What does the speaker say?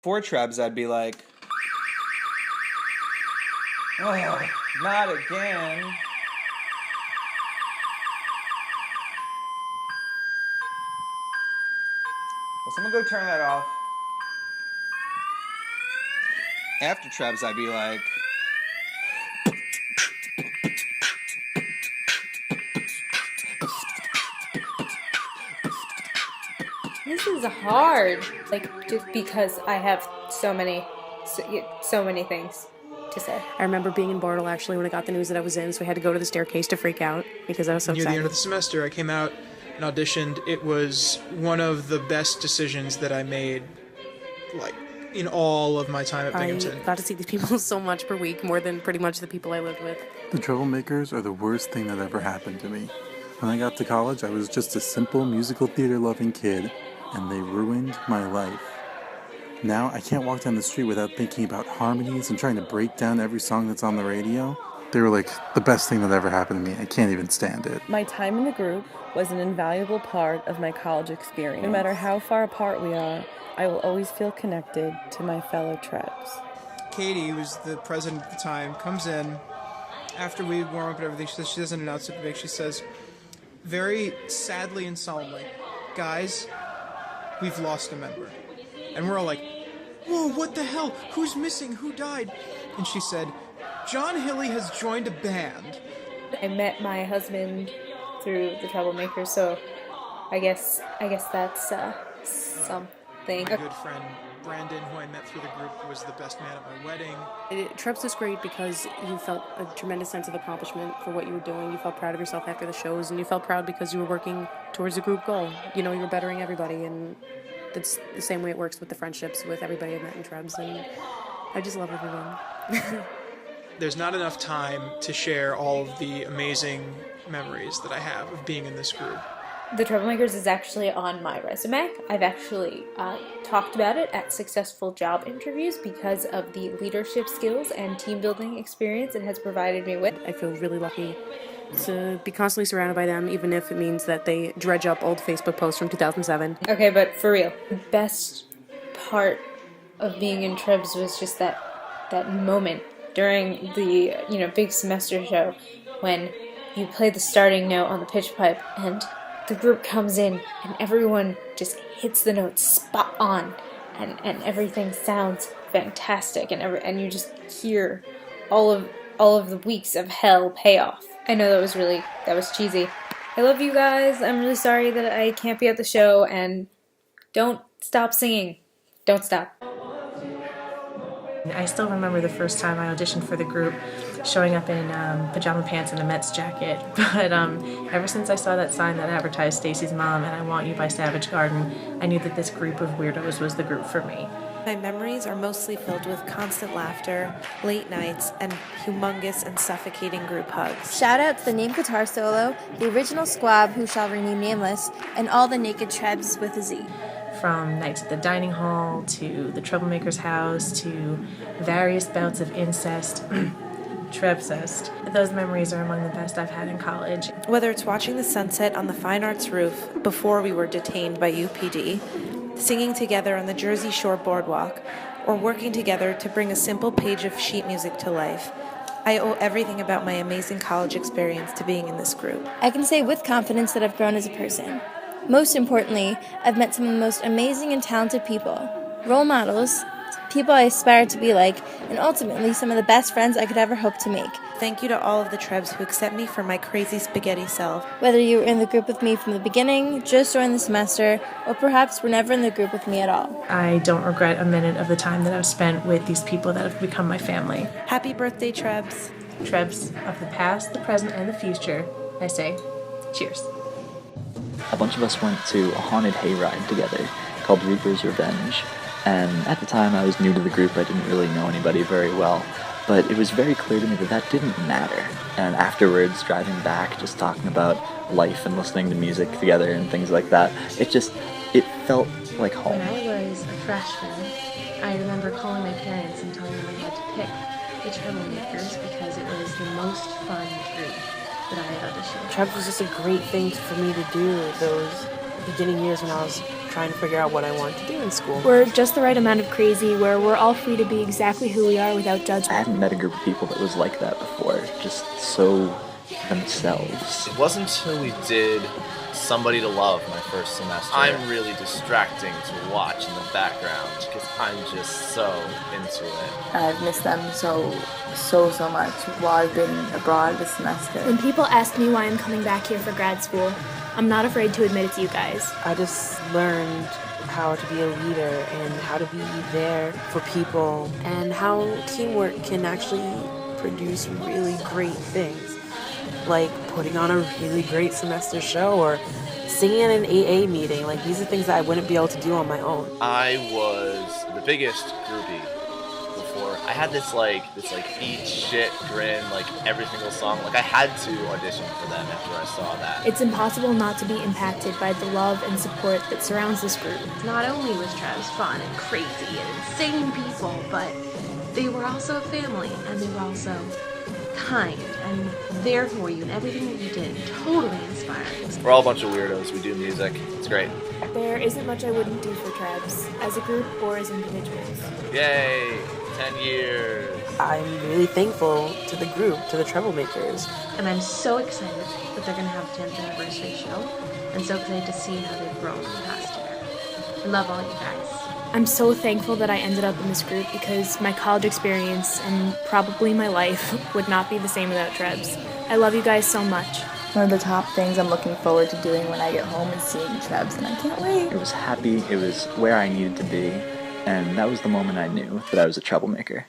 For Trebs, I'd be like, oh, not again. Will someone go turn that off? After Trebs, I'd be like, This is hard. Like, just because I have so many things to say. I remember being in Bartle actually when I got the news that I was in, so I had to go to the staircase to freak out because I was so Near excited. the end of the semester, I came out and auditioned. It was one of the best decisions that I made, like, in all of my time at Binghamton. I got to see these people so much per week, more than pretty much the people I lived with. The Treblemakers are the worst thing that ever happened to me. When I got to college, I was just a simple musical theater-loving kid, and they ruined my life. Now, I can't walk down the street without thinking about harmonies and trying to break down every song that's on the radio. They were like the best thing that ever happened to me. I can't even stand it. My time in the group was an invaluable part of my college experience. No matter how far apart we are, I will always feel connected to my fellow Trebs. Katie, who was the president at the time, comes in after we warm up and everything. She doesn't announce it big. She says, very sadly and solemnly, guys, we've lost a member. And we're all like, whoa, what the hell? Who's missing? Who died? And she said, John Hilley has joined a band. I met my husband through the Treblemakers, so I guess that's something. My good friend Brandon, who I met through the group, was the best man at my wedding. Trebs is great because you felt a tremendous sense of accomplishment for what you were doing. You felt proud of yourself after the shows, and you felt proud because you were working towards a group goal. You know, you were bettering everybody, and that's the same way it works with the friendships with everybody I've met in Trebs, and I just love everyone. There's not enough time to share all of the amazing memories that I have of being in this group. The Treblemakers is actually on my resume. I've actually talked about it at successful job interviews because of the leadership skills and team building experience it has provided me with. I feel really lucky to be constantly surrounded by them, even if it means that they dredge up old Facebook posts from 2007. Okay, but for real, the best part of being in Trebs was just that moment during the big semester show when you play the starting note on the pitch pipe and the group comes in and everyone just hits the notes spot on and everything sounds fantastic and you just hear all of the weeks of hell pay off. I know that was cheesy. I love you guys. I'm really sorry that I can't be at the show, and don't stop singing. Don't stop. I still remember the first time I auditioned for the group, showing up in pajama pants and a Mets jacket. But ever since I saw that sign that advertised Stacy's Mom and I Want You by Savage Garden, I knew that this group of weirdos was the group for me. My memories are mostly filled with constant laughter, late nights, and humongous and suffocating group hugs. Shout out to the named guitar solo, the original squab who shall remain nameless, and all the naked Trebs with a Z. From nights at the dining hall, to the Treblemakers' house, to various bouts of incest, Trebcest. Those memories are among the best I've had in college. Whether it's watching the sunset on the Fine Arts roof before we were detained by UPD, singing together on the Jersey Shore boardwalk, or working together to bring a simple page of sheet music to life, I owe everything about my amazing college experience to being in this group. I can say with confidence that I've grown as a person. Most importantly, I've met some of the most amazing and talented people, role models, people I aspire to be like, and ultimately some of the best friends I could ever hope to make. Thank you to all of the Trebs who accept me for my crazy spaghetti self. Whether you were in the group with me from the beginning, just during the semester, or perhaps were never in the group with me at all. I don't regret a minute of the time that I've spent with these people that have become my family. Happy birthday, Trebs. Trebs of the past, the present, and the future, I say, cheers. A bunch of us went to a haunted hayride together called Reaper's Revenge, and at the time I was new to the group. I didn't really know anybody very well, but it was very clear to me that that didn't matter. And afterwards, driving back, just talking about life and listening to music together and things like that, it felt like home. When I was a freshman, I remember calling my parents and telling them I had to pick the Treblemakers because it was the most fun group that I had auditioned. Trebs was just a great thing for me to do those beginning years when I was trying to figure out what I want to do in school. We're just the right amount of crazy where we're all free to be exactly who we are without I judgment. hadn't met a group of people that was like that before, just so themselves. It wasn't until we did Somebody to Love my first semester. I'm really distracting to watch in the background because I'm just so into it. I've missed them so much while I've been abroad this semester. When people ask me why I'm coming back here for grad school, I'm not afraid to admit it to you guys. I just learned how to be a leader and how to be there for people and how teamwork can actually produce really great things, like putting on a really great semester show or singing at an AA meeting. Like, these are things that I wouldn't be able to do on my own. I was the biggest groupie before. I had this eat shit grin, like every single song. Like I had to audition for them after I saw that. It's impossible not to be impacted by the love and support that surrounds this group. Not only was Travis fun and crazy and insane people, but they were also a family, and they were also kind and there for you, and everything that you did totally inspiring. We're all a bunch of weirdos. We do music. It's great. There isn't much I wouldn't do for Trebs, as a group or as individuals. Yay! 10 years. I'm really thankful to the group, to the Treblemakers. And I'm so excited that they're going to have a 10th anniversary show, and so excited to see how they've grown in the past year. I love all you guys. I'm so thankful that I ended up in this group because my college experience and probably my life would not be the same without Trebs. I love you guys so much. One of the top things I'm looking forward to doing when I get home is seeing Trebs, and I can't wait. It was happy, it was where I needed to be, and that was the moment I knew that I was a troublemaker.